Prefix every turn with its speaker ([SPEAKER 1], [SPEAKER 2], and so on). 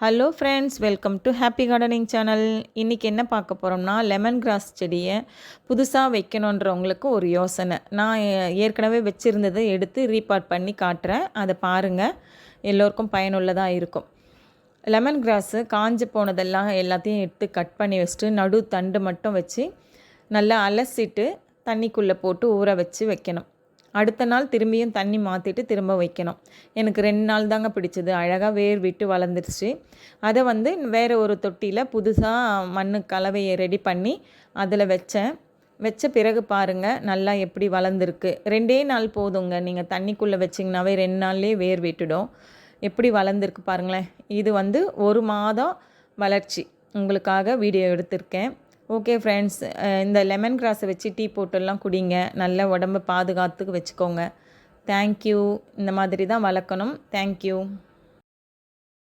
[SPEAKER 1] Hello friends, welcome to happy gardening channel. இன்றைக்கி என்ன பார்க்க போகிறோம்னா, லெமன் கிராஸ் செடியை புதுசாக வைக்கணுன்றவங்களுக்கு ஒரு யோசனை. நான் ஏற்கனவே வச்சுருந்ததை எடுத்து ரீபார்ட் பண்ணி காட்டுறேன். அதை பாருங்கள், எல்லோருக்கும் பயனுள்ளதாக இருக்கும். லெமன் கிராஸு காஞ்சு போனதெல்லாம் எல்லாத்தையும் எடுத்து கட் பண்ணி வச்சுட்டு நடு தண்டு மட்டும் வச்சு நல்லா அலசிட்டு தண்ணிக்குள்ளே போட்டு ஊற வச்சு வைக்கணும். அடுத்த நாள் திரும்பியும் தண்ணி மாற்றிட்டு திரும்ப வைக்கணும். எனக்கு 2 நாள் தாங்க பிடிச்சது. அழகாக வேர் விட்டு வளர்ந்துருச்சு. அதை வேறு ஒரு தொட்டியில் புதுசாக மண் கலவையை ரெடி பண்ணி அதில் வச்ச பிறகு பாருங்கள் நல்லா எப்படி வளர்ந்துருக்கு. 2 நாள் போதுங்க. நீங்கள் தண்ணிக்குள்ளே வச்சிங்கனாவே 2 நாள்லேயே வேர் விட்டுடும். எப்படி வளர்ந்துருக்கு பாருங்களேன். இது 1 மாதம் வளர்ச்சி உங்களுக்காக வீடியோ எடுத்திருக்கேன். ஓகே ஃப்ரெண்ட்ஸ், இந்த லெமன் கிராஸை வச்சு டீ போட்டெல்லாம் குடிங்க. நல்ல உடம்பை பாதுகாத்துக்கு வச்சுக்கோங்க. தேங்க்யூ. இந்த மாதிரி தான் வளர்க்கணும். தேங்க்யூ.